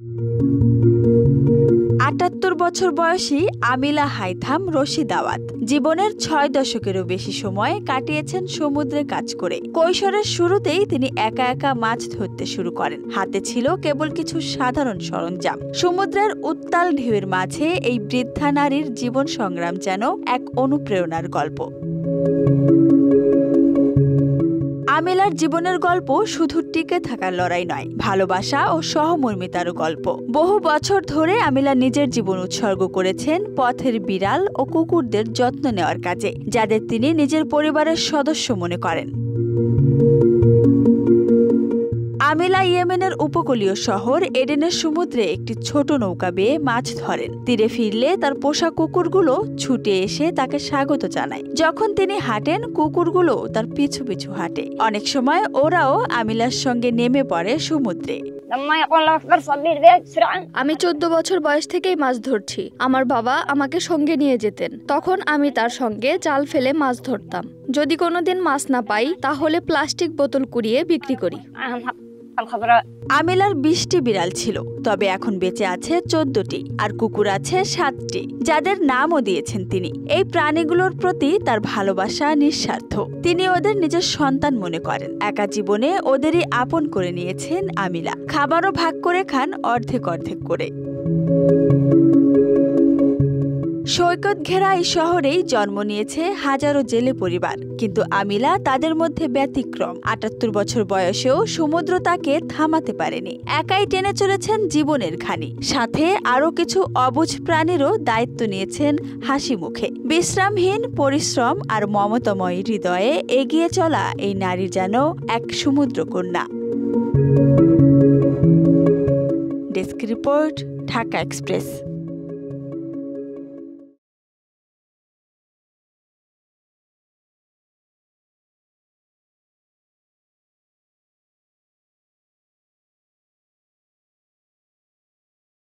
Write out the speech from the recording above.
৭৮ বছর বয়সী আমিলা হাইথাম রশিদাওয়াত জীবনের ৬ দশকেরও বেশি সময় কাটিয়েছেন সমুদ্রে কাজ করে। কৈশোরের শুরুতেই তিনি একা একা মাছ ধরতে শুরু করেন। হাতে ছিল কেবল কিছু সাধারণ সরঞ্জাম। সমুদ্রের উত্তাল ঢেউয়ের মাঝে এই বৃদ্ধা নারীর জীবন সংগ্রাম যেন এক অনুপ্রেরণার গল্প। আমিলার জীবনের গল্প শুধু টিকে থাকার লড়াই নয়, ভালোবাসা ও সহমর্মিতারও গল্প। বহু বছর ধরে আমিলা নিজের জীবন উৎসর্গ করেছেন পথের বিড়াল ও কুকুরদের যত্ন নেওয়ার কাজে, যাদের তিনি নিজের পরিবারের সদস্য মনে করেন। আমিলা ইয়েমেনের উপকূলীয় শহর এডেনের সমুদ্রে একটি ছোট নৌকা বেয়ে মাছ ধরেন। তীরে ফিরলে তার পোষা কুকুরগুলো ছুটে এসে তাকে স্বাগত জানায়। যখন তিনি হাঁটেন, কুকুরগুলো তার পিছু পিছু হাঁটে। অনেক সময় ওরাও আমিলার সঙ্গে নেমে পড়ে সমুদ্রে। আমি 14 বছর বয়স থেকেই মাছ ধরছি। আমার বাবা আমাকে সঙ্গে নিয়ে যেতেন। তখন আমি তার সঙ্গে জাল ফেলে মাছ ধরতাম। যদি কোনোদিন মাছ না পাই, তাহলে প্লাস্টিক বোতল কুড়িয়ে বিক্রি করি। আমিলার 20টি বিড়াল ছিল, তবে এখন বেঁচে আছে 14টি, আর কুকুর আছে 7টি, যাদের নামও দিয়েছেন তিনি। এই প্রাণীগুলোর প্রতি তার ভালোবাসা নিঃস্বার্থ। তিনি ওদের নিজের সন্তান মনে করেন। একা জীবনে ওদেরই আপন করে নিয়েছেন আমিলা। খাবারও ভাগ করে খান অর্ধেক অর্ধেক করে। সৈকত ঘেরা এই শহরেই জন্ম নিয়েছে হাজারো জেলে পরিবার, কিন্তু আমিলা তাদের মধ্যে ব্যতিক্রম। ৭৮ বছর বয়সেও সমুদ্র তাকে থামাতে পারেনি। একাই টেনে চলেছেন জীবনের ঘানি, সাথে আরো কিছু অবুঝ প্রাণীরও দায়িত্ব নিয়েছেন হাসি মুখে। বিশ্রামহীন পরিশ্রম আর মমতাময়ী হৃদয়ে এগিয়ে চলা এই নারী যেন এক সমুদ্র কন্যা। Desk report, Dhaka express.